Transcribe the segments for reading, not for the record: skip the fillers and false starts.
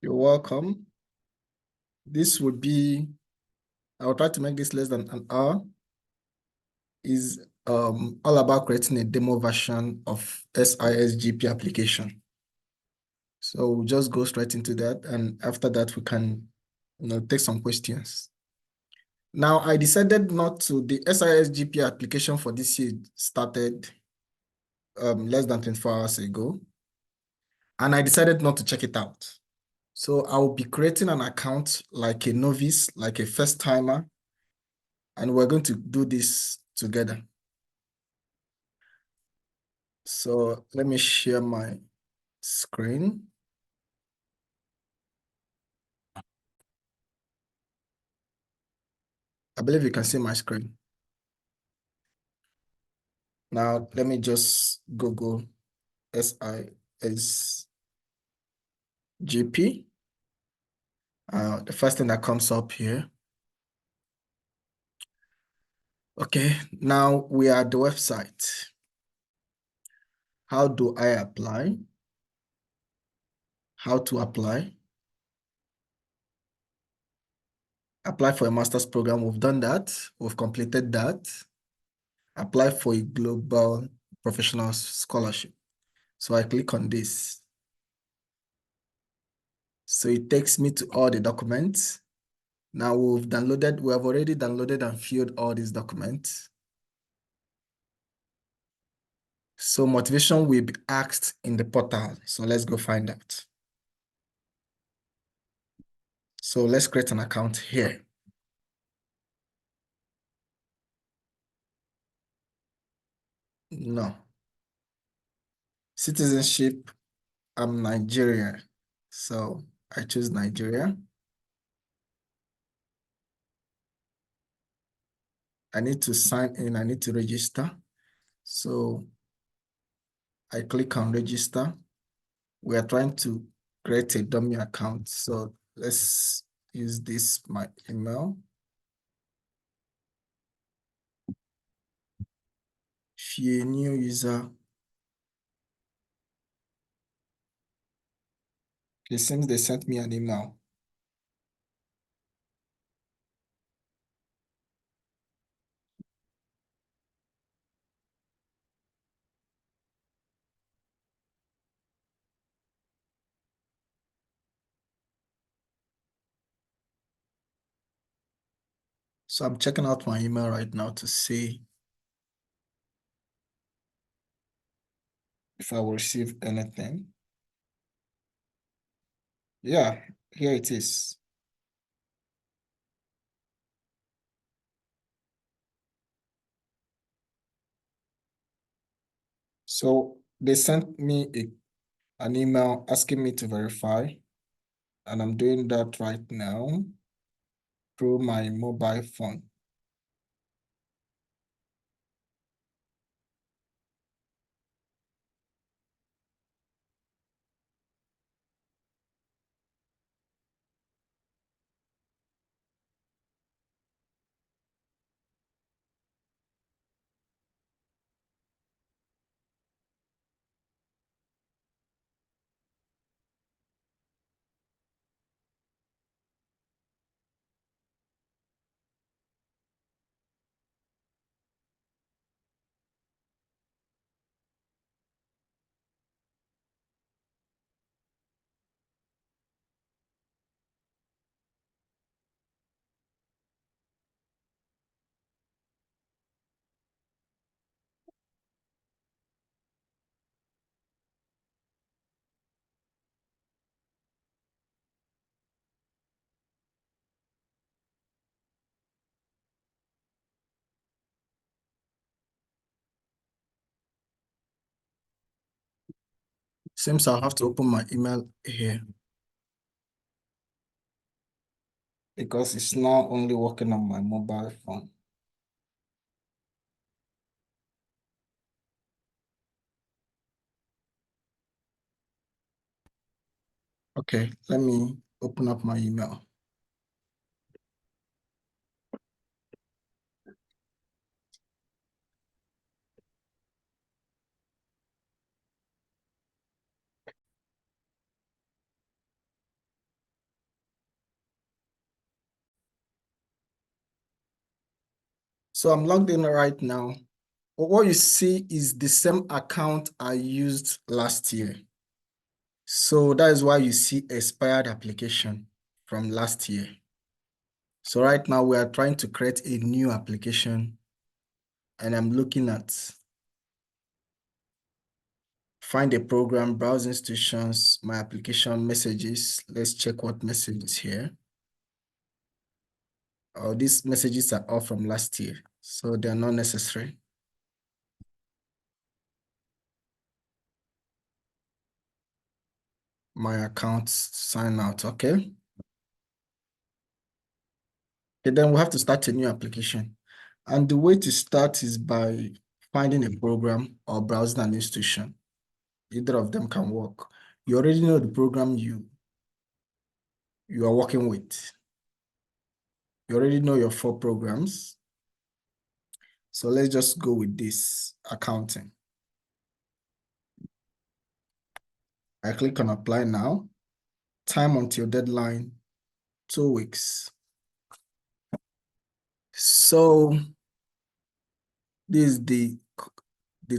You're welcome. This would be, I'll try to make this less than an hour. Is all about creating a demo version of SISGP application. So we'll just go straight into that. And after that, we can take some questions. Now, I decided not to, the SISGP application for this year started less than 24 hours ago. And I decided not to check it out. So I'll be creating an account like a novice, like a first timer, and we're going to do this together. So let me share my screen. I believe you can see my screen. Now, let me just Google SISGP. The first thing that comes up here. Okay, now we are at the website. How do I apply? How to apply? Apply for a master's program. We've done that. We've completed that. Apply for a global professional scholarship. So I click on this. So it takes me to all the documents. Now we have already downloaded and filled all these documents. So motivation will be asked in the portal. So let's go find out. So let's create an account here. No. Citizenship, I'm Nigerian. So I choose Nigeria. I need to sign in, I need to register. So I click on register. We are trying to create a dummy account. So let's use this, my email. If you're a new user, it seems they sent me an email. So I'm checking out my email right now to see if I will receive anything. Yeah, here it is. So they sent me an email asking me to verify, and I'm doing that right now through my mobile phone. Seems I'll have to open my email here because it's now only working on my mobile phone. Okay, let me open up my email. So I'm logged in right now. What you see is the same account I used last year. So that is why you see expired application from last year. So right now we are trying to create a new application, and I'm looking at find a program, browse institutions, my application messages. Let's check what message is here. Oh, these messages are all from last year, so they're not necessary. My account sign out, okay. Okay, then we have to start a new application. And the way to start is by finding a program or browsing an institution. Either of them can work. You already know the program you are working with. You already know your 4 programs. So let's just go with this accounting. I click on apply now. Time until deadline, 2 weeks. So this is the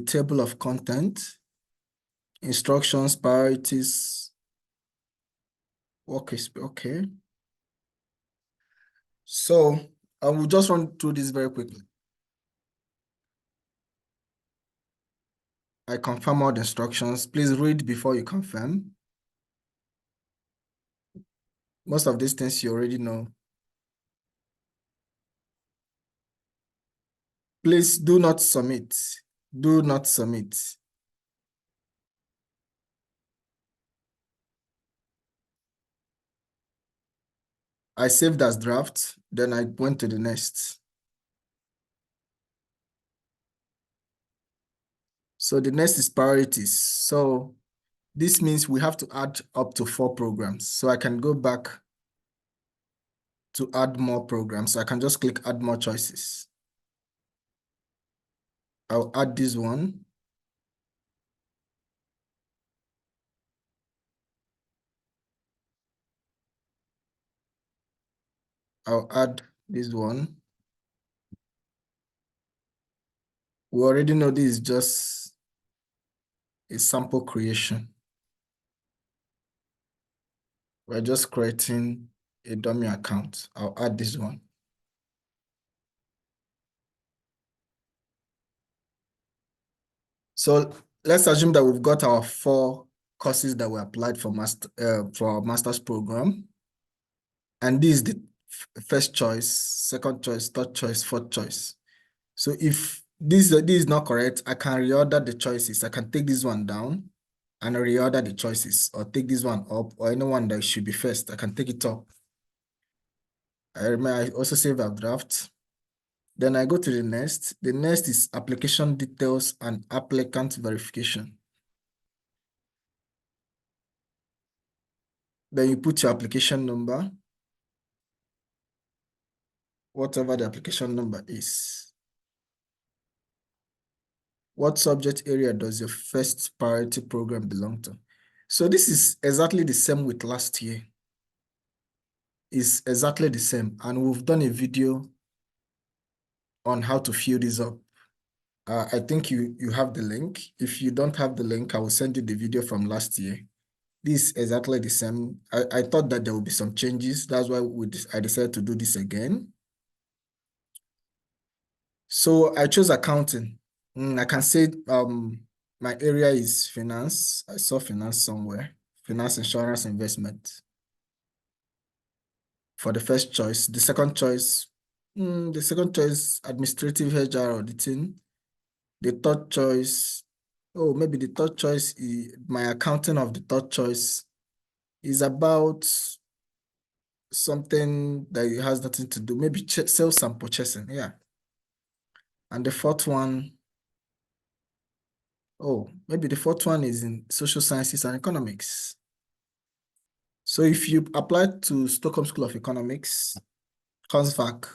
table of content, instructions, priorities. Okay. So I will just run through this very quickly. I confirm all the instructions. Please read before you confirm. Most of these things you already know. Please do not submit. Do not submit. I saved as draft, then I went to the next. So the next is priorities. So this means we have to add up to 4 programs. So I can go back to add more programs. So I can just click add more choices. I'll add this one. I'll add this one. We already know this is just a sample creation. We're just creating a dummy account. I'll add this one. So let's assume that we've got our 4 courses that were applied for our master's program. And this is the first choice, second choice, third choice, fourth choice. So if this is not correct, I can reorder the choices. I can take this one down and reorder the choices, or take this one up, or anyone that should be first, I can take it up. I also save a draft. Then I go to the next. The next is application details and applicant verification. Then you put your application number, whatever the application number is. What subject area does your first priority program belong to? So this is exactly the same with last year. It's exactly the same. And we've done a video on how to fill this up. I think you have the link. If you don't have the link, I will send you the video from last year. This is exactly the same. I thought that there would be some changes. That's why I decided to do this again. So I chose accounting. I can say my area is finance. I saw finance somewhere. Finance, insurance, investment. For the first choice. The second choice, administrative HR auditing. The third choice, maybe the third choice, my accounting of the third choice is about something that it has nothing to do, maybe sales and purchasing, yeah. And the fourth one, maybe the fourth one is in social sciences and economics. So if you apply to Stockholm School of Economics, COSVAC,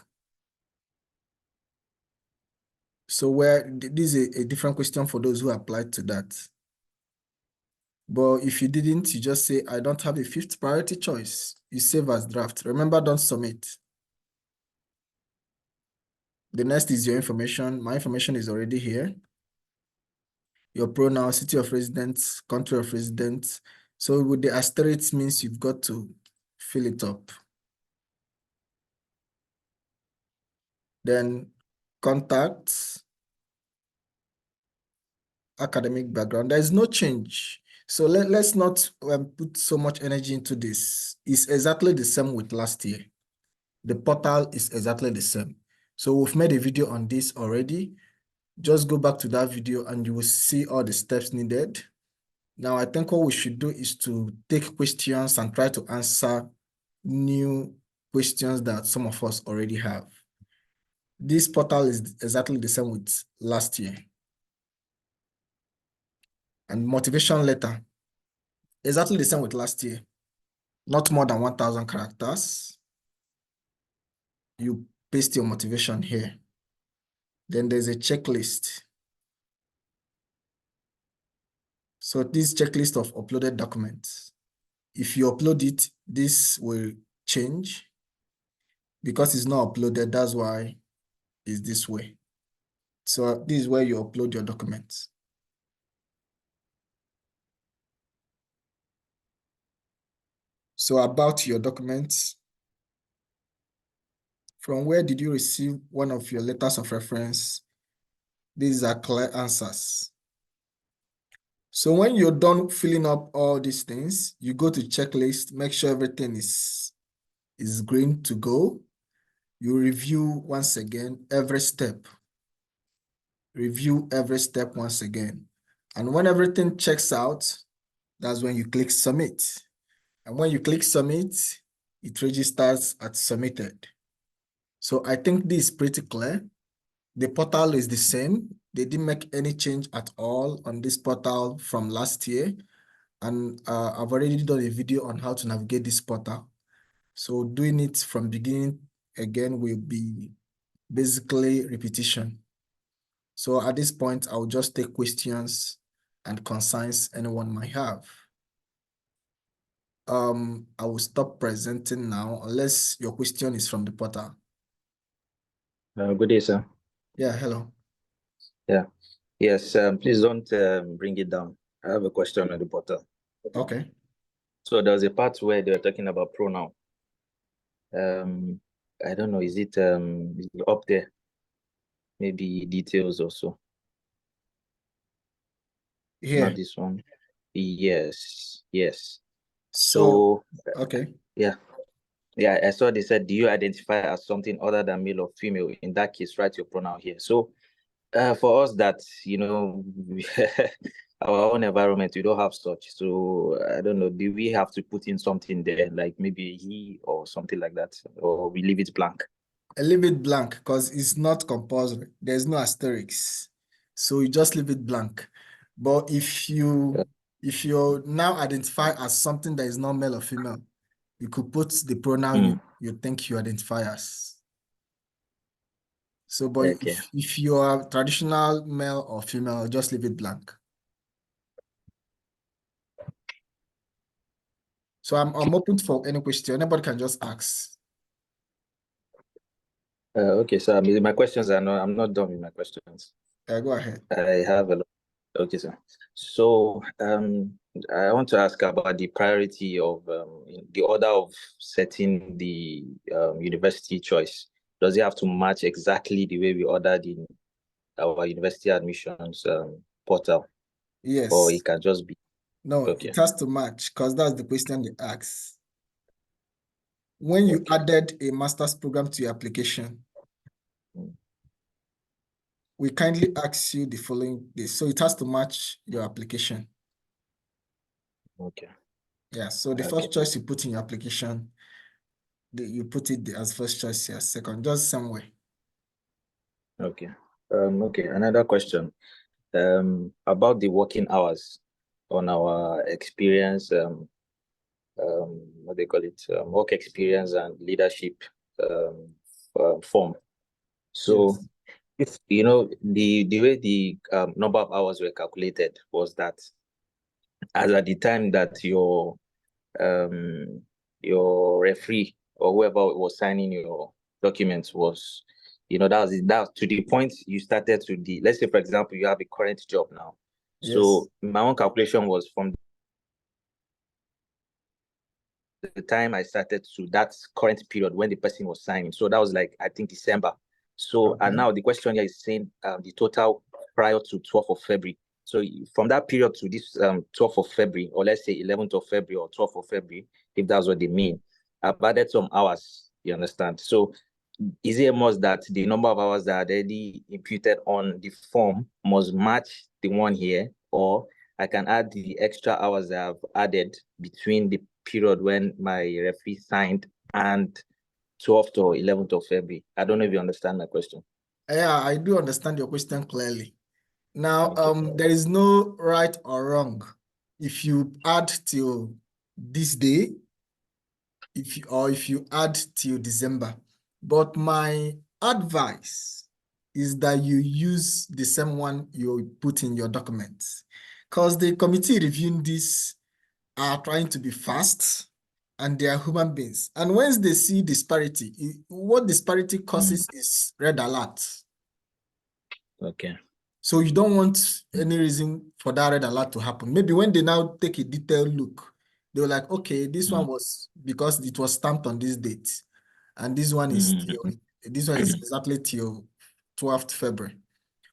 so this is a different question for those who applied to that. But if you didn't, you just say, I don't have a 5th priority choice. You save as draft. Remember, don't submit. The next is your information. My information is already here. Your pronoun, city of residence, country of residence. So with the asterisk means you've got to fill it up. Then contacts, academic background. There is no change. So let's not put so much energy into this. It's exactly the same with last year. The portal is exactly the same. So we've made a video on this already. Just go back to that video and you will see all the steps needed. Now, I think what we should do is to take questions and try to answer new questions that some of us already have. This portal is exactly the same with last year. And motivation letter, exactly the same with last year. Not more than 1,000 characters. You paste your motivation here. Then there's a checklist. So this checklist of uploaded documents, if you upload it, this will change. Because it's not uploaded, that's why it's this way. So this is where you upload your documents. So about your documents, from where did you receive one of your letters of reference? These are clear answers. So when you're done filling up all these things, you go to checklist, make sure everything is green to go. You review once again every step. Review every step once again. And when everything checks out, that's when you click submit. And when you click submit, it registers as submitted. So I think this is pretty clear. The portal is the same. They didn't make any change at all on this portal from last year. And I've already done a video on how to navigate this portal. So doing it from beginning again will be basically repetition. So at this point, I'll just take questions and concerns anyone might have. I will stop presenting now unless your question is from the portal. Good day, sir. Yeah, hello. Yeah. Yes, please don't bring it down. I have a question on the portal. Okay. So there's a part where they're talking about pronoun. I don't know, is it up there? Maybe details or so. Here. Not this one. Yes, yes. So okay. Yeah. Yeah, I saw they said, do you identify as something other than male or female? In that case, write your pronoun here. So for us that, you know, our own environment, we don't have such. So I don't know, do we have to put in something there, like maybe he or something like that, or we leave it blank? I leave it blank because it's not compulsory. There's no asterisks. So you just leave it blank. But if you now identify as something that is not male or female, you could put the pronoun you think you identify as. So, but Okay. if you are traditional male or female, just leave it blank. So I'm open for any question. Anybody can just ask. Okay, so my questions are not, I'm not done with my questions. Go ahead. I have a lot. Okay, sir. So I want to ask about the priority of the order of setting the university choice. Does it have to match exactly the way we ordered in our university admissions portal? Yes. Or it can just be? No, okay. It has to match because that's the question they ask. When you added a master's program to your application, we kindly ask you the following. So it has to match your application. Okay. Yeah, so the first choice you put in your application, you put it as first choice here, second, just some way. Okay. Okay, another question. About the working hours on our experience, what they call it, work experience and leadership form. So, if you know the way the number of hours were calculated was that as at the time that your referee or whoever was signing your documents was That was to the point you started to let's say, for example, you have a current job now. So Yes. my own calculation was from the time I started to that current period when the person was signing. So that was like, I think, December. So, Okay. and now the question here is saying the total prior to 12th of February. So from that period to this 12th of February, or let's say 11th of February or 12th of February, if that's what they mean, I've added some hours, you understand? So is it a must that the number of hours that are already imputed on the form must match the one here, or I can add the extra hours that I've added between the period when my referee signed and 12th or 11th of February? I don't know if you understand my question. Yeah, I do understand your question clearly. Now, Okay. there is no right or wrong. If you add till this day, if you add till December. But my advice is that you use the same one you put in your documents. Because the committee reviewing this are trying to be fast and they are human beings. And once they see disparity, what disparity causes is red alert. Okay. So you don't want any reason for that red alert to happen. Maybe when they now take a detailed look, they were like, okay, this one was because it was stamped on this date. And this one is this one is exactly till 12th February.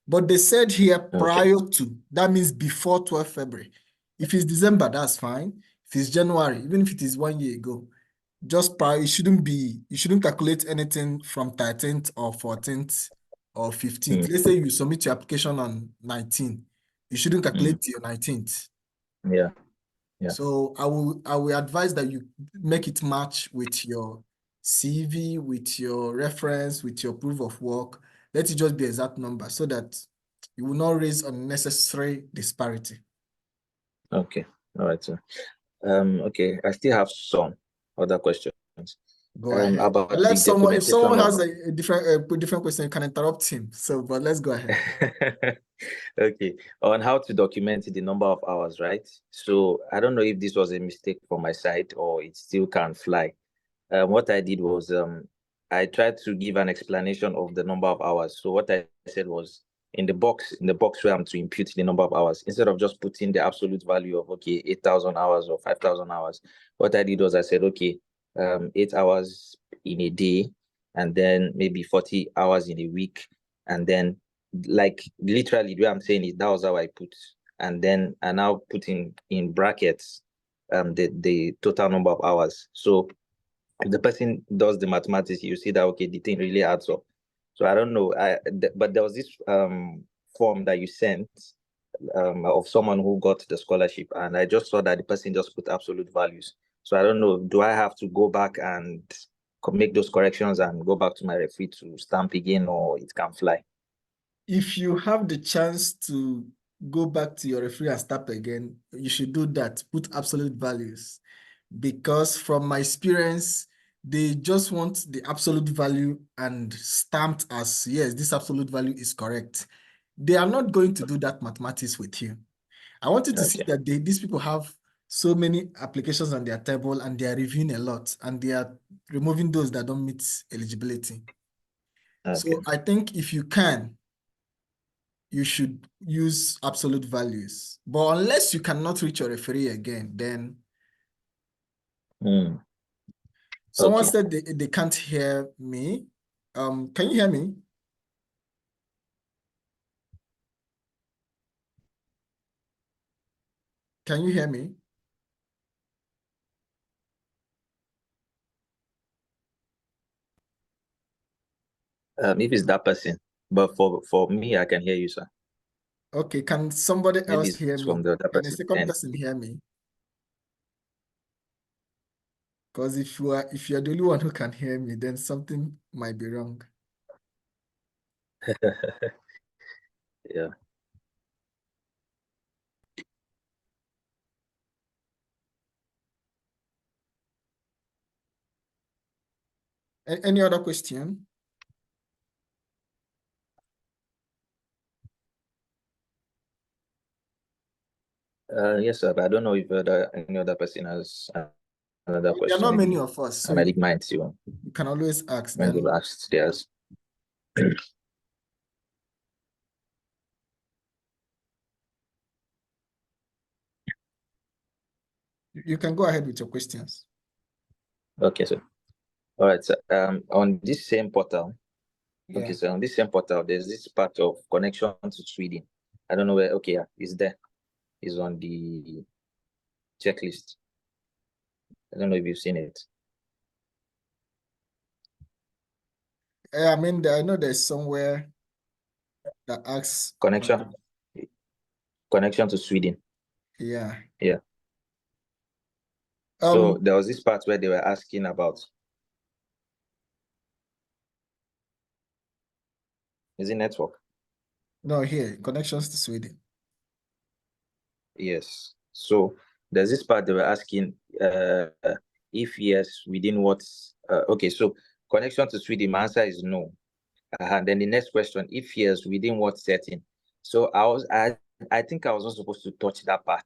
But they said here prior to, that means before 12th February. If it's December, that's fine. If it's January, even if it is 1 year ago, just prior, you shouldn't calculate anything from 13th or 14th or 15th. Let's say you submit your application on 19th. You shouldn't calculate your 19th. Yeah. Yeah. So I will advise that you make it match with your CV, with your reference, with your proof of work. Let it just be exact number so that you will not raise unnecessary disparity. Okay. All right, sir. Okay. I still have some other questions. Go ahead. About Let the someone, if someone documentation of has a different question, you can interrupt him. So, but let's go ahead. Okay, on how to document the number of hours, right? So I don't know if this was a mistake from my side or it still can fly. What I did was I tried to give an explanation of the number of hours. So what I said was in the box where I'm to impute the number of hours, instead of just putting the absolute value of 8,000 hours or 5,000 hours, what I did was I said 8 hours in a day, and then maybe 40 hours in a week, and then like literally the way I'm saying it, that was how I put, and then I now put in brackets the total number of hours. So if the person does the mathematics, you see that the thing really adds up. So I don't know, but there was this form that you sent of someone who got the scholarship, and I just saw that the person just put absolute values. So I don't know, do I have to go back and make those corrections and go back to my referee to stamp again, or it can fly? If you have the chance to go back to your referee and start again, you should do that. Put absolute values. Because from my experience, they just want the absolute value and stamped as, yes, this absolute value is correct. They are not going to do that mathematics with you. I wanted to see that these people have so many applications on their table and they are reviewing a lot and they are removing those that don't meet eligibility. So I think if you can, you should use absolute values. But unless you cannot reach your referee again, then someone said they can't hear me. Can you hear me? Can you hear me? If it's that person, but for me, I can hear you, sir. Okay, can somebody Maybe else hear it's me? from the other Can a person. second person hear me? Because if you're the only one who can hear me, then something might be wrong. Yeah. Any other question? Yes, sir, but I don't know if any other person has another There are question. not many Maybe of us, I so might leave mine too you can always ask. when they've asked theirs. You can go ahead with your questions. Okay, so all right. So on this same portal, Yeah. okay, so on this same portal, there's this part of connection to Sweden. I don't know where. Okay, yeah, it's there. It's on the checklist. I don't know if you've seen it. I mean, I know there's somewhere that asks Connection to Sweden. Yeah. Yeah. So there was this part where they were asking about, is it network? No, here, connections to Sweden. Yes. So there's this part they were asking, if yes, within what? Okay, so connection to Sweden, my answer is no. And then the next question, if yes, within what setting? So I think I was not supposed to touch that part,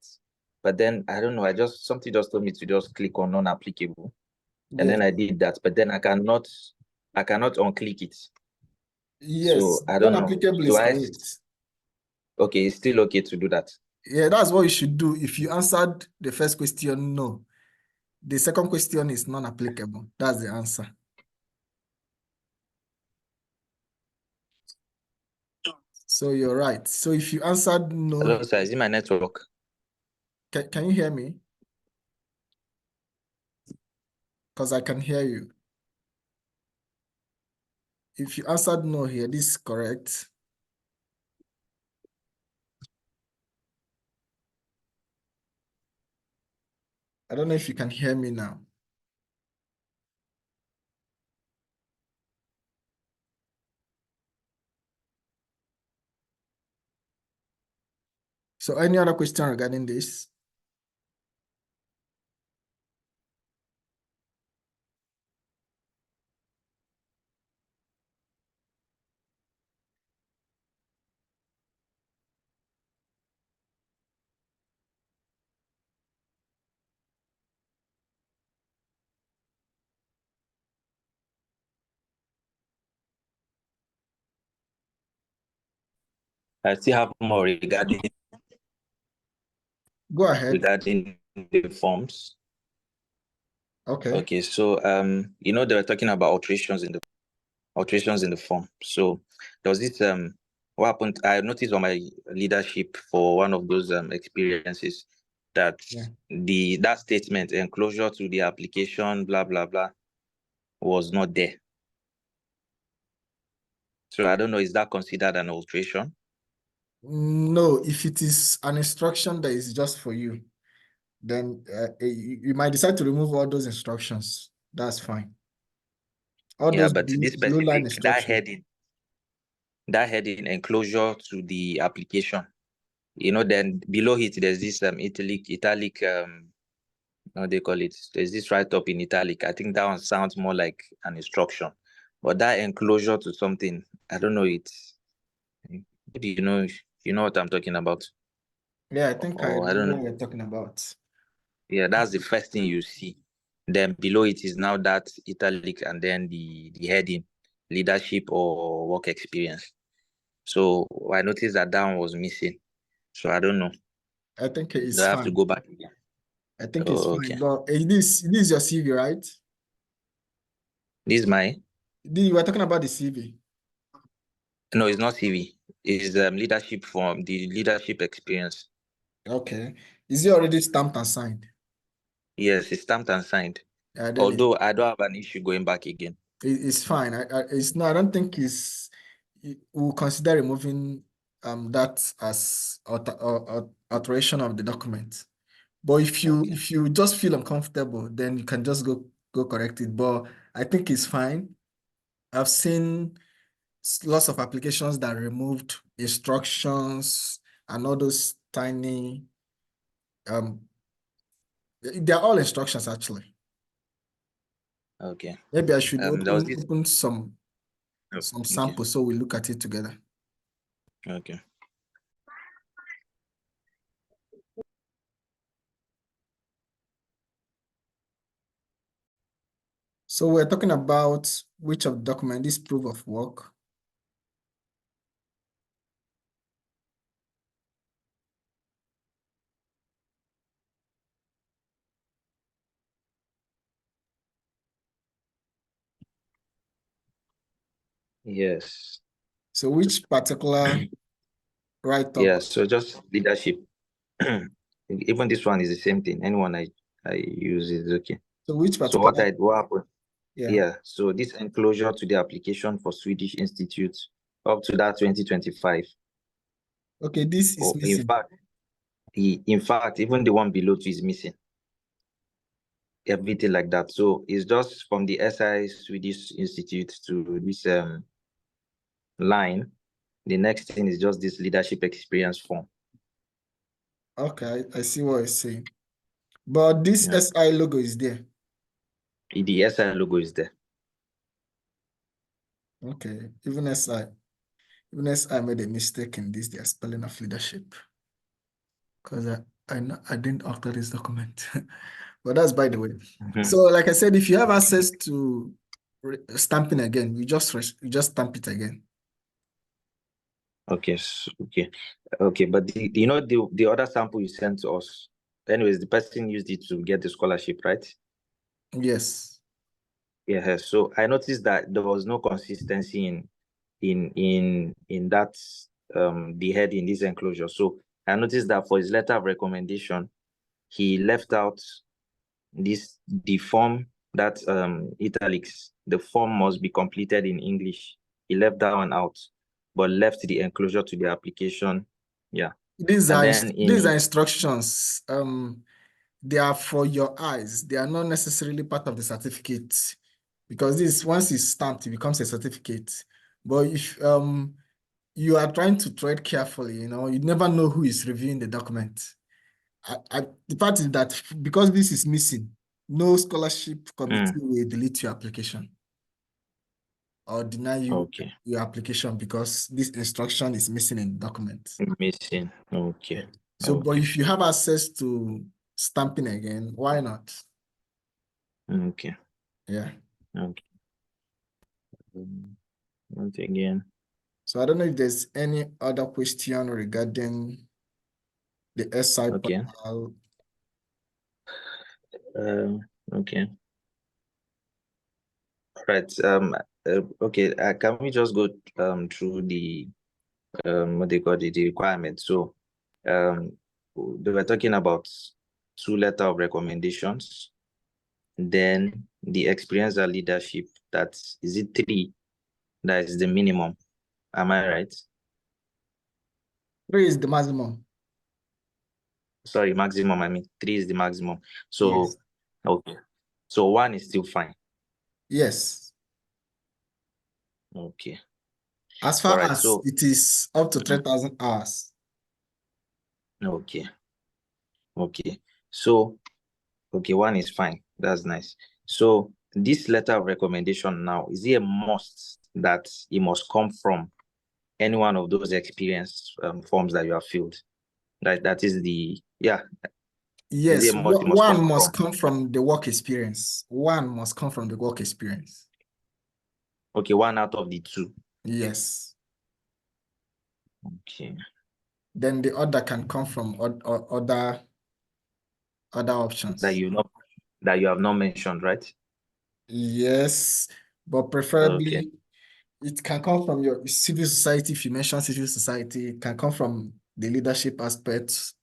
but then I don't know. Something just told me to just click on non-applicable, and then I did that. But then I cannot unclick it. Yes, So I don't know. non-applicable Do is I? correct. Okay, it's still okay to do that. Yeah, that's what you should do. If you answered the first question, no. The second question is non-applicable. That's the answer. So you're right. So if you answered no, Hello, sir. Is it my network? can you hear me? Because I can hear you. If you answered no here, this is correct. I don't know if you can hear me now. So any other question regarding this? I still have more regarding Go ahead. the forms. Okay. Okay, so they were talking about alterations in the form. So there was this what happened. I noticed on my leadership for one of those experiences that that statement, enclosure to the application, blah blah blah, was not there. So I don't know, is that considered an alteration? No, if it is an instruction that is just for you, then you might decide to remove all those instructions. That's fine. All Yeah, those but this blue line specific instructions. that heading enclosure to the application, then below it there's this italic what they call it, there's this write up in italic. I think that one sounds more like an instruction, but that enclosure to something, I don't know, do you know what I'm talking about? Yeah, I think I Or I know don't what know. we're talking about. Yeah, that's the first thing you see. Then below it is now that italic, and then the heading, leadership or work experience. So I noticed that one was missing. So I don't know. I think Do it's I have to fine. go back again? I think it's Oh, fine. okay. But this is your CV, right? This is my You were talking about the CV. no, it's not CV. It's leadership from the leadership experience. Okay. Is it already stamped and signed? Yes, it's stamped and signed. Then Although I don't have an issue going back again. it's fine. It's not. I don't think we'll consider removing that as alteration of the document. But if you just feel uncomfortable, then you can just go correct it. But I think it's fine. I've seen lots of applications that removed instructions and all those tiny they're all instructions actually. Okay. Maybe I should There was this. open some Okay. samples so we look at it together. Okay. So we're talking about which of the document is proof of work. Yes. So which particular write-up? Yeah, so just leadership. Even this one is the same thing. Anyone I use is okay. So which So particular? what happened? Yeah. Yeah, so this enclosure to the application for Swedish Institute up to that 2025. Okay, this is Or in missing. fact, even the one below is missing. Everything like that. So it's just from the SI Swedish Institute to this line. The next thing is just this leadership experience form. Okay, I see what you're saying. But this Yeah. SI logo is there. The SI logo is there. Okay, even SI made a mistake in this, their spelling of leadership. Because I didn't alter this document. But that's by the way. So like I said, if you have access to stamping again, you just stamp it again. Okay, okay. But the other sample you sent to us, anyways, the person used it to get the scholarship, right? Yes. Yeah. So I noticed that there was no consistency in that the head in this enclosure. So I noticed that for his letter of recommendation, he left out the form that italics. The form must be completed in English. He left that one out, but left the enclosure to the application. Yeah. These And are then in instructions. They are for your eyes. They are not necessarily part of the certificate because this once it's stamped, it becomes a certificate. But if you are trying to tread carefully, you never know who is reviewing the document. The part is that because this is missing, no scholarship committee will delete your application or deny you okay. your application because this instruction is missing in the document. Missing. Okay. Yeah. So, but Okay. if you have access to stamping again, why not? Okay. Yeah. Okay. Once again. So I don't know if there's any other question regarding the SI Okay. portal. Okay. Right. Okay. Can we just go through the what they call the requirements? So they were talking about 2 letter of recommendations, then the experience and leadership. Is it 3? That is the minimum. Am I right? 3 is the maximum. Sorry, maximum. I mean, 3 is the maximum. So Yes. okay. So 1 is still fine. Yes. Okay. As All far right. as So it is up to 3,000 hours. okay. Okay. So okay, 1 is fine. That's nice. So this letter of recommendation now, is it a must that it must come from any one of those experience forms that you have filled? That is the Is it Yes, a must? It must come one must from. come from the work experience. One must come from the work experience. Okay, 1 out of the 2. Yes. Okay. Then the other can come from other options. That you have not mentioned, right? Yes, but Okay. preferably it can come from your civil society. If you mention civil society, it can come from the leadership aspects.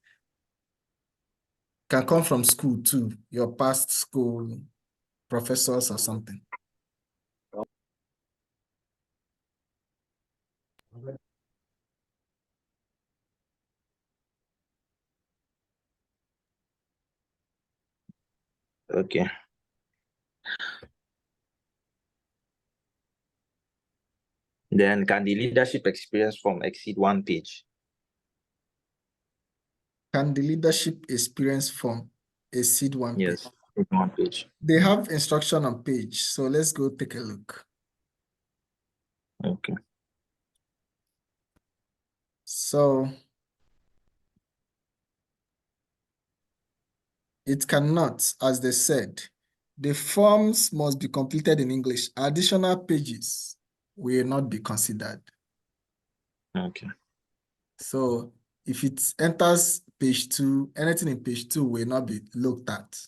Can come from school too, your past school professors or something. Okay. Then can the leadership experience form exceed 1 page? Can the leadership experience form exceed 1 page? Yes, 1 page. They have instruction on page, so let's go take a look. Okay. So it cannot, as they said, the forms must be completed in English. Additional pages will not be considered. Okay. So if it enters page 2, anything in page 2 will not be looked at.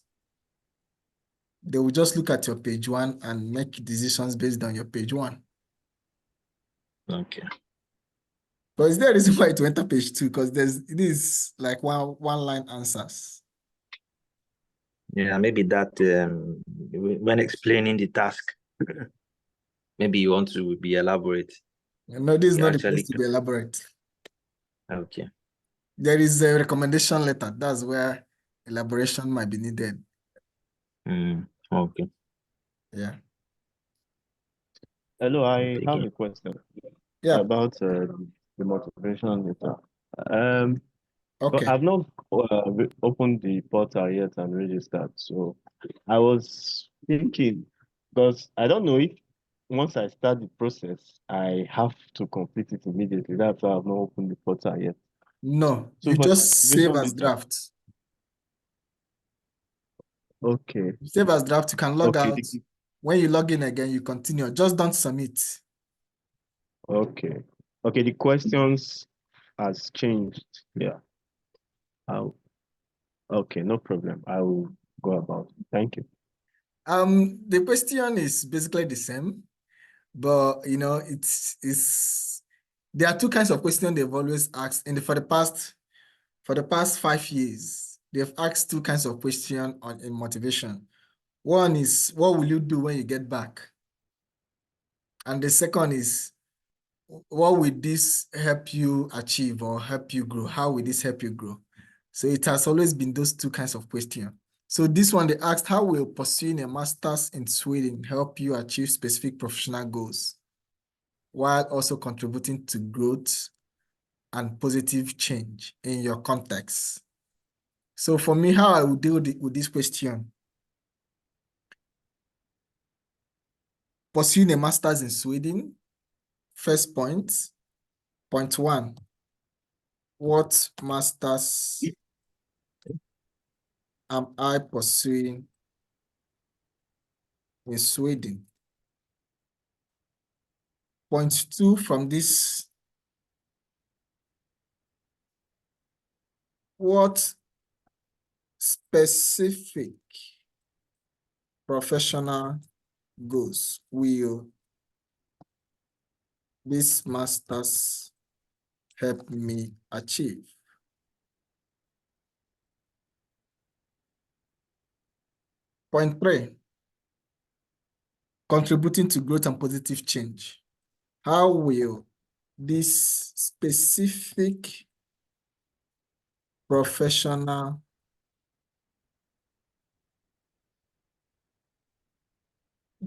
They will just look at your page 1 and make decisions based on your page 1. Okay. But is there a reason why it went to page 2? Because it is like one line answers. Yeah, maybe that when explaining the task, maybe you want to be elaborate. No, this is You not the actually place to be elaborate. okay. There is a recommendation letter. That's where elaboration might be needed. Okay. Yeah. Hello, I have Again. a question Yeah. about the motivation letter. But Okay. I've not opened the portal yet and registered. So I was thinking, because I don't know if once I start the process, I have to complete it immediately. That's why I've not opened the portal yet. No, So you for the just save motivation as letter, draft. okay, You save as draft, you can log okay, out. When you log in again, you continue. Just don't submit. okay, okay. The questions has changed. Yeah. I'll, okay, no problem. I will go about it. Thank you. The question is basically the same, but it's there are two kinds of questions they've always asked for the past 5 years. They've asked two kinds of questions in motivation. One is, what will you do when you get back? And the second is, what will this help you achieve or help you grow? How will this help you grow? So it has always been those two kinds of questions. So this one, they asked, how will pursuing a master's in Sweden help you achieve specific professional goals while also contributing to growth and positive change in your context? So for me, how I would deal with this question: pursuing a master's in Sweden, first point. Point 1, what master's am I pursuing in Sweden? Point 2 from this, what specific professional goals will this master's help me achieve? Point 3, contributing to growth and positive change. How will this specific professional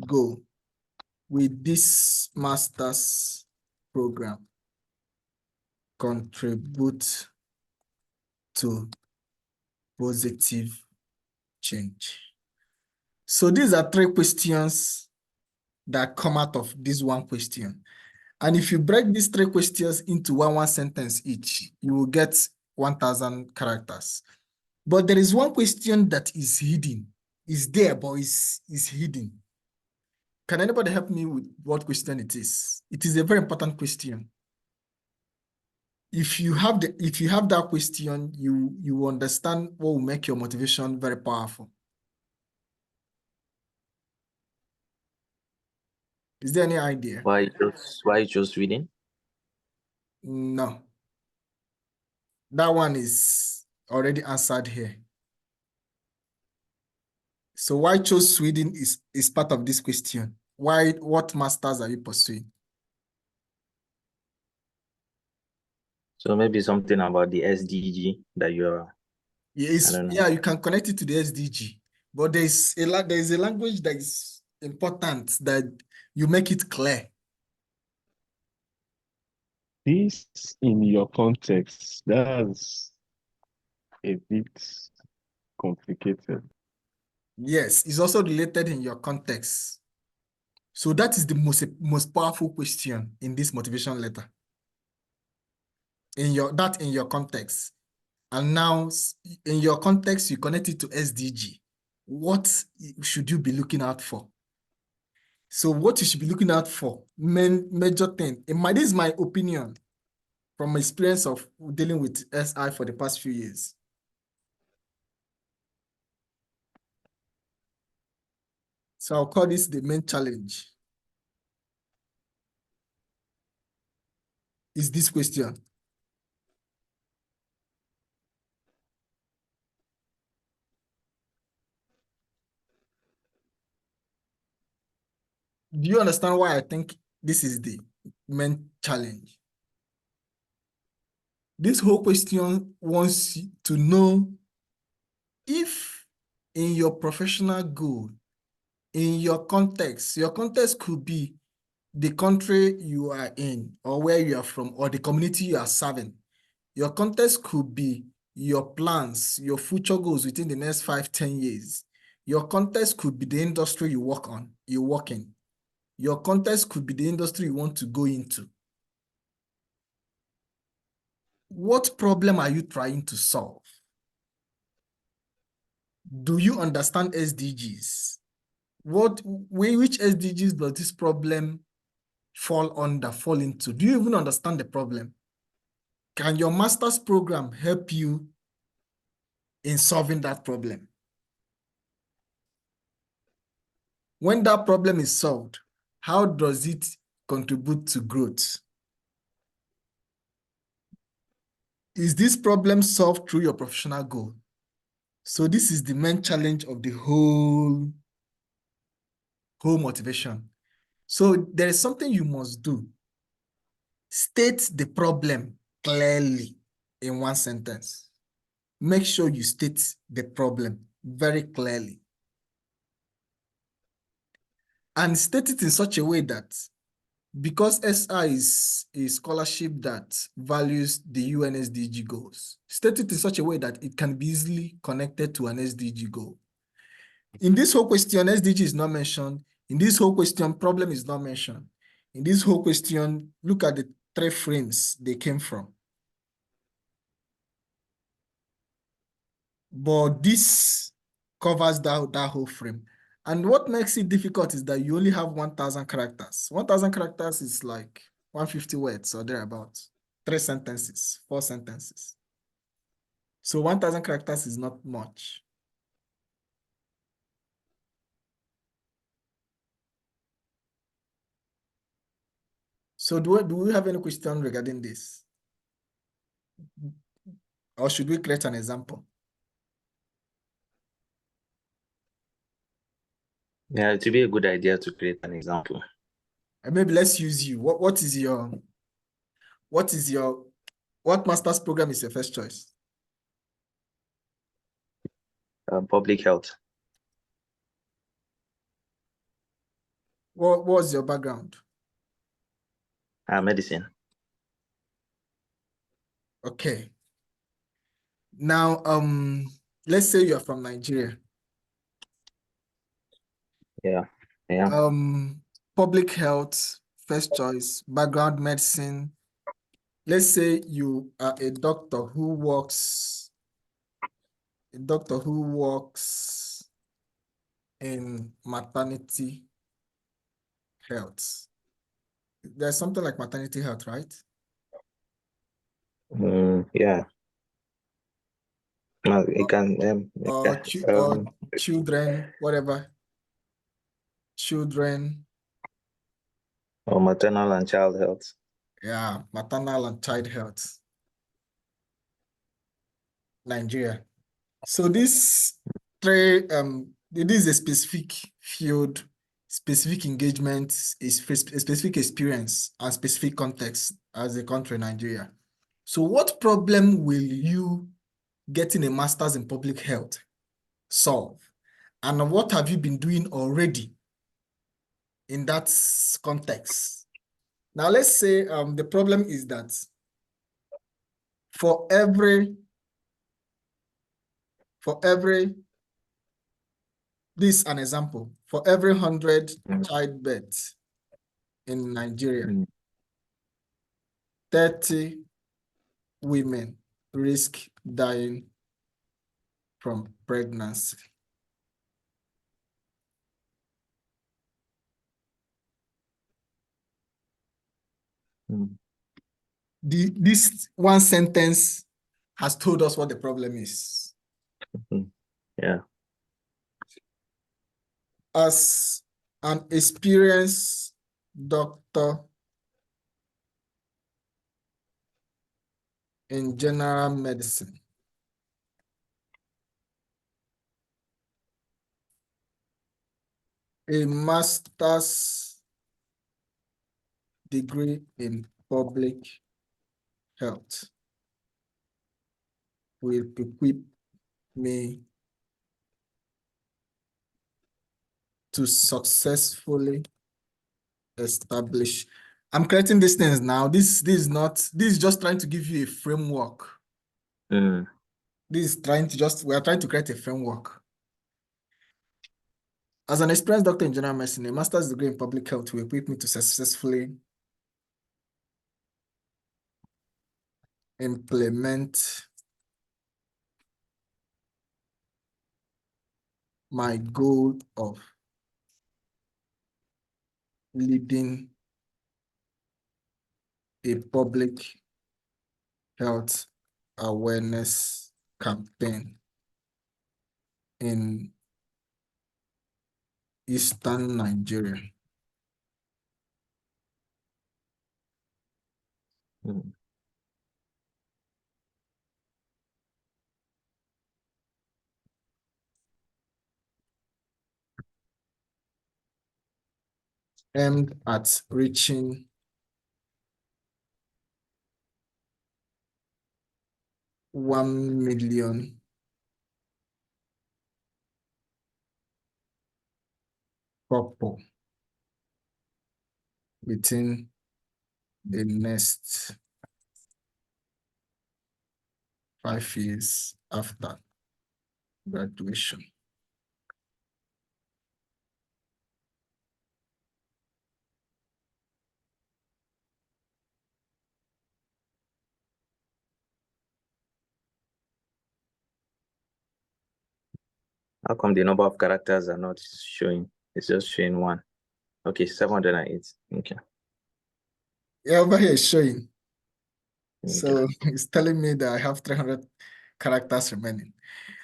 goal with this master's program contribute to positive change? So these are 3 questions that come out of this one question. And if you break these 3 questions into one sentence each, you will get 1,000 characters. But there is one question that is hidden. It's there, but it's hidden. Can anybody help me with what question it is? It is a very important question. If you have that question, you understand what will make your motivation very powerful. Is there any idea? Why just reading? No. That one is already answered here. So why chose Sweden is part of this question. What masters are you pursuing? So maybe something about the SDG that you're. Yes, I don't know. yeah, you can connect it to the SDG, but there is a language that is important that you make it clear. This in your context, that's a bit complicated. Yes, it's also related in your context. So that is the most powerful question in this motivation letter. In your context. And now in your context, you connect it to SDG. What should you be looking out for? So what you should be looking out for, major thing, this is my opinion from my experience of dealing with SI for the past few years. So I'll call this the main challenge. is this question. Do you understand why I think this is the main challenge? This whole question wants to know if in your professional goal, in your context could be the country you are in, or where you are from, or the community you are serving. Your context could be your plans, your future goals within the next 5-10 years. Your context could be the industry you work in. Your context could be the industry you want to go into. What problem are you trying to solve? Do you understand SDGs? Which SDGs does this problem fall into? Do you even understand the problem? Can your master's program help you in solving that problem? When that problem is solved, how does it contribute to growth? Is this problem solved through your professional goal? So this is the main challenge of the whole motivation. So there is something you must do. State the problem clearly in one sentence. Make sure you state the problem very clearly. And state it in such a way that, because SI is a scholarship that values the UN SDG goals, state it in such a way that it can be easily connected to an SDG goal. In this whole question, SDG is not mentioned. In this whole question, problem is not mentioned. In this whole question, look at the 3 frames they came from. But this covers that whole frame. And what makes it difficult is that you only have 1,000 characters. 1,000 characters is like 150 words or thereabouts. 3 sentences, 4 sentences. So 1,000 characters is not much. So do we have any question regarding this? Or should we create an example? Yeah, it would be a good idea to create an example. And maybe let's use you. What master's program is your first choice? Public health. What was your background? Medicine. Okay. Now, let's say you're from Nigeria. Yeah. Yeah. Public health, first choice, background medicine. Let's say you are a doctor who works in maternity health. There's something like maternity health, right? Yeah. No, it can Or children, whatever. Children. or maternal and child health. Yeah, maternal and child health. Nigeria. So this 3, it is a specific field, specific engagement, a specific experience, and specific context as a country, Nigeria. So what problem will you getting a master's in public health solve? And what have you been doing already in that context? Now, let's say the problem is that for every, this is an example, for every 100 childbirths in Nigeria, 30 women risk dying from pregnancy. This one sentence has told us what the problem is. Yeah. As an experienced doctor in general medicine. A master's degree in public health will equip me to successfully establish. I'm creating these things now. This is just trying to give you a framework. Mm. This is we are trying to create a framework. As an experienced doctor in general medicine, a master's degree in public health will equip me to successfully implement my goal of leading a public health awareness campaign in Eastern Nigeria. Mm. Aimed at reaching 1 million people within the next 5 years after graduation. How come the number of characters are not showing? It's just showing 1. Okay, 708. Okay. Yeah, over here is showing. Okay. So it's telling me that I have 300 characters remaining.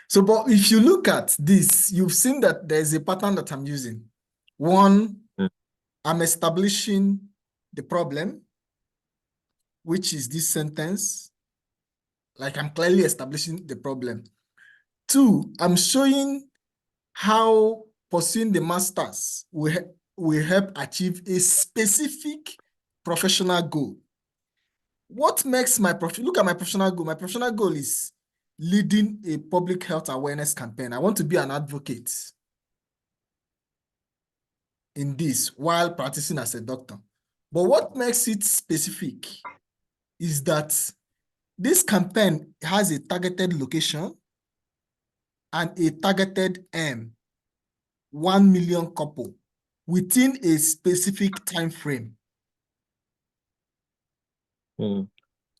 So, but if you look at this, you've seen that there's a pattern that I'm using. One, Mm. I'm establishing the problem, which is this sentence. Like I'm clearly establishing the problem. 2, I'm showing how pursuing the masters will help achieve a specific professional goal. What makes look at my professional goal. My professional goal is leading a public health awareness campaign. I want to be an advocate in this while practicing as a doctor. But what makes it specific is that this campaign has a targeted location and a targeted 1 million couple within a specific time frame. Mm.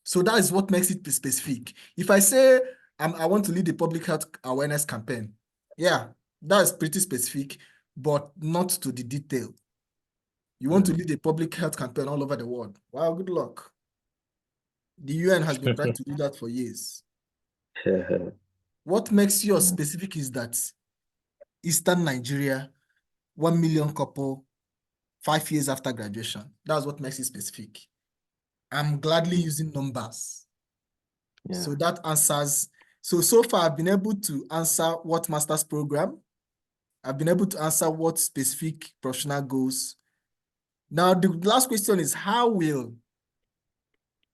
So that is what makes it specific. If I say I want to lead a public health awareness campaign, yeah, that's pretty specific, but not to the detail. You want to lead a public health campaign all over the world. Wow, good luck. The UN has been trying to do that for years. What makes yours specific is that Eastern Nigeria, 1 million couple, 5 years after graduation. That's what makes it specific. I'm gladly using numbers. Yeah. So that answers. So far, I've been able to answer what master's program. I've been able to answer what specific professional goals. Now, the last question is how will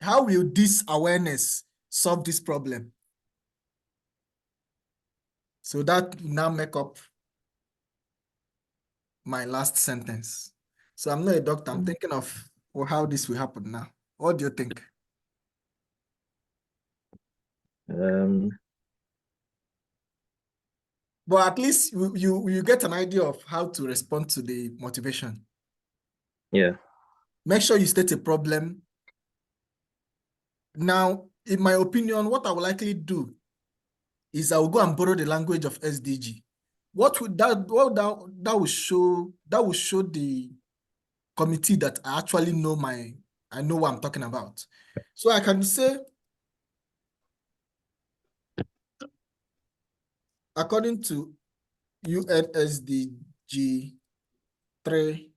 this awareness solve this problem? So that now make up my last sentence. So I'm not a doctor. I'm thinking of how this will happen now. What do you think? But at least you get an idea of how to respond to the motivation. Yeah. Make sure you state a problem. Now, in my opinion, what I will likely do is I will go and borrow the language of SDG. What would that will show the committee that I actually know I know what I'm talking about. So I can say, according to UN SDG 3,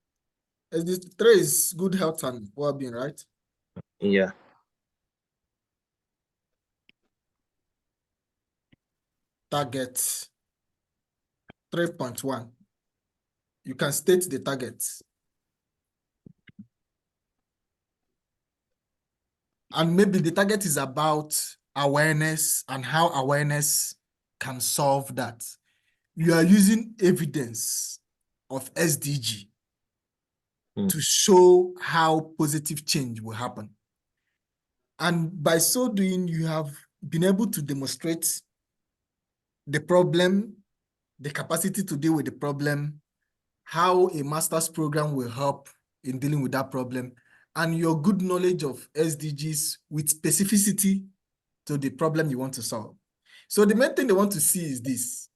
SDG 3 is good health and well-being, right? Yeah. target 3.1. You can state the targets. And maybe the target is about awareness and how awareness can solve that. You are using evidence of SDG to show how positive change will happen. And by so doing, you have been able to demonstrate the problem, the capacity to deal with the problem, how a master's program will help in dealing with that problem, and your good knowledge of SDGs with specificity to the problem you want to solve. So the main thing they want to see is this.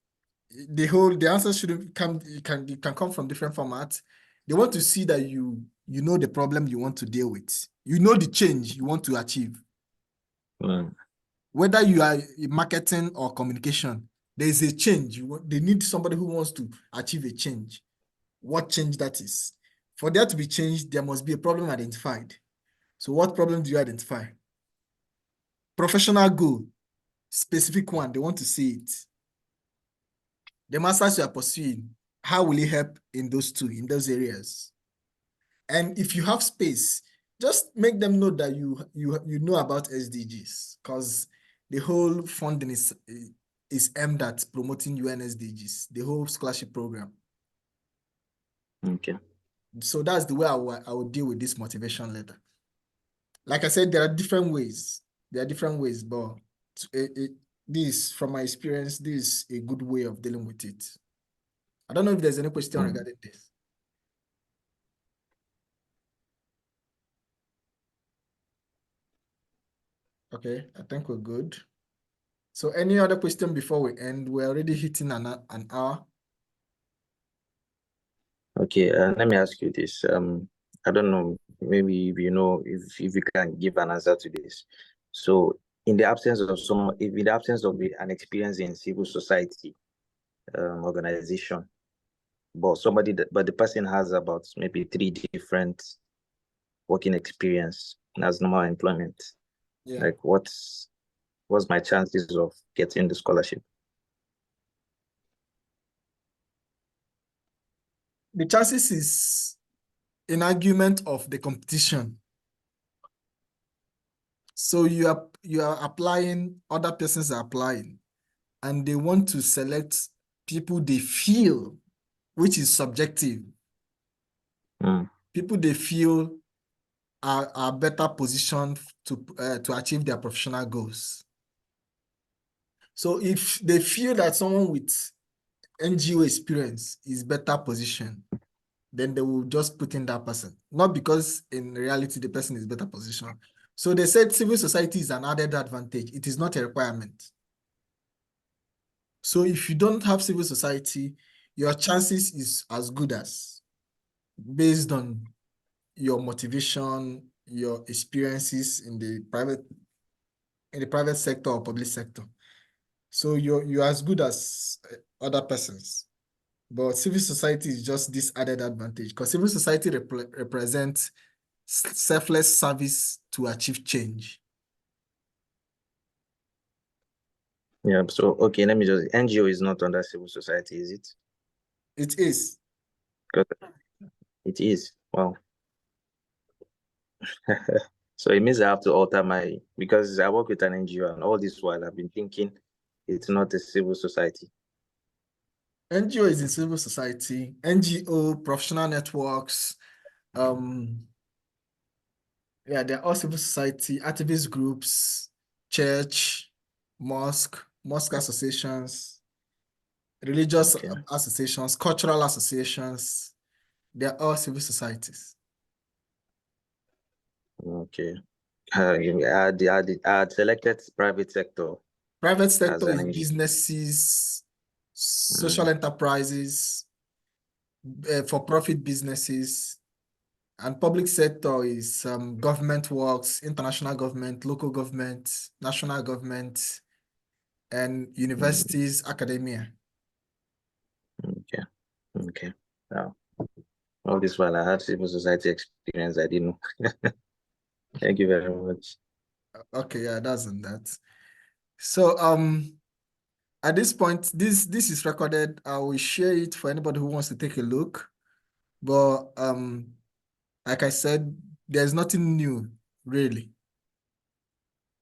The answer shouldn't come, it can come from different formats. They want to see that you know the problem you want to deal with. You know the change you want to achieve. Whether you are in marketing or communication, there is a change. They need somebody who wants to achieve a change. What change that is? For there to be changed, there must be a problem identified. So what problem do you identify? Professional goal, specific one, they want to see it. The masters you are pursuing, how will it help in those areas? And if you have space, just make them know that you know about SDGs, because the whole funding is aimed at promoting UN SDGs, the whole scholarship program. Okay. So that's the way I will deal with this motivation letter. Like I said, there are different ways. There are different ways, but this, from my experience, this is a good way of dealing with it. I don't know if there's any question regarding this. Okay, I think we're good. So any other question before we end? We're already hitting an hour. Okay, let me ask you this. I don't know, maybe if you know, if you can give an answer to this. So in the absence of an experience in civil society organization, but the person has about maybe 3 different working experience as normal employment. Yeah. Like what's my chances of getting the scholarship? The chances is an argument of the competition. So you are applying, other persons are applying, and they want to select people they feel, which is subjective. People they feel are better positioned to achieve their professional goals. So if they feel that someone with NGO experience is better positioned, then they will just put in that person. Not because in reality the person is better positioned. So they said civil society is an added advantage. It is not a requirement. So if you don't have civil society, your chances is as good as, based on your motivation, your experiences in the private sector or public sector. So you're as good as other persons. But civil society is just this added advantage, because civil society represents selfless service to achieve change. Yeah, so okay, let me just, NGO is not under civil society, is it? It is. It is. Wow. So it means I have to alter because I work with an NGO, and all this while I've been thinking it's not a civil society. NGO is in civil society. NGO, professional networks, yeah, they're all civil society, activist groups, church, mosque associations, religious associations, cultural associations. They're all civil societies. Okay. I had selected private sector. Private sector is businesses, social enterprises, for-profit businesses, and public sector is government works, international government, local government, national government, and universities, academia. Okay. Wow. All this while I had civil society experience, I didn't know. Thank you very much. Okay, yeah, that's on that. So at this point, this is recorded. I will share it for anybody who wants to take a look. But like I said, there's nothing new really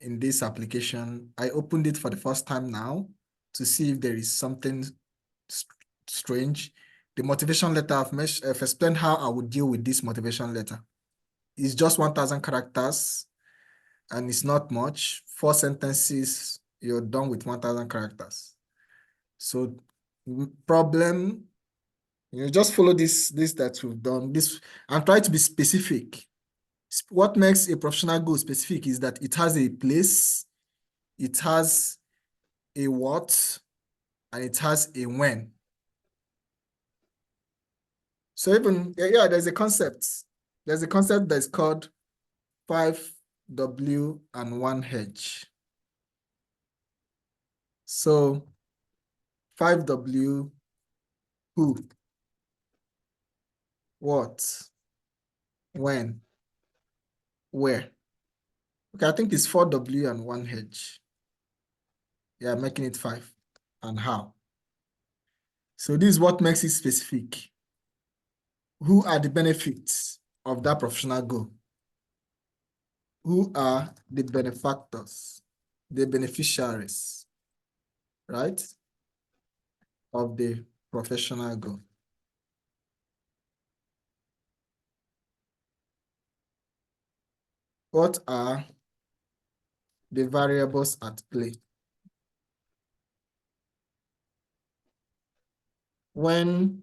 in this application. I opened it for the first time now to see if there is something strange. The motivation letter, I've explained how I would deal with this motivation letter. It's just 1,000 characters and it's not much. 4 sentences, you're done with 1,000 characters. So problem, you just follow this that we've done, this, and try to be specific. What makes a professional goal specific is that it has a place, it has a what, and it has a when. So even, yeah, there's a concept. There's a concept that's called 5W and 1H. So 5W, who, what, when, where. Okay, I think it's 4W and 1H. Yeah, making it 5. And how. So this is what makes it specific. Who are the benefits of that professional goal? Who are the benefactors, the beneficiaries, right, of the professional goal? What are the variables at play? When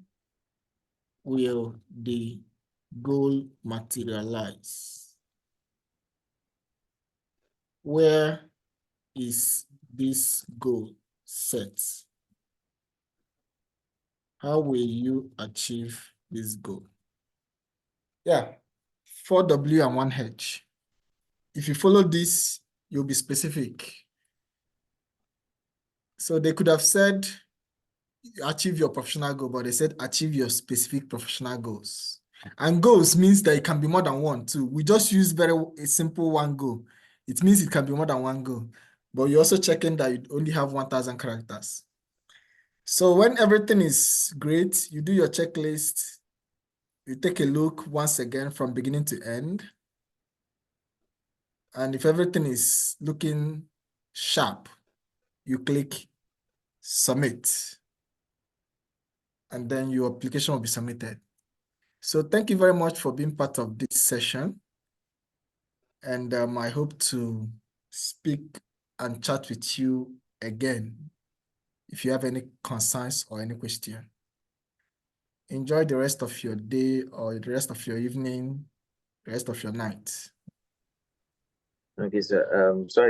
will the goal materialize? Where is this goal set? How will you achieve this goal? Yeah, 4W and 1H. If you follow this, you'll be specific. So they could have said, achieve your professional goal, but they said, achieve your specific professional goals. And goals means that it can be more than one too. We just use a simple one goal. It means it can be more than one goal, but you're also checking that you only have 1,000 characters. So when everything is great, you do your checklist, you take a look once again from beginning to end. And if everything is looking sharp, you click submit. And then your application will be submitted. So thank you very much for being part of this session. And I hope to speak and chat with you again if you have any concerns or any question. Enjoy the rest of your day or the rest of your evening, the rest of your night. Okay, sir. Sorry.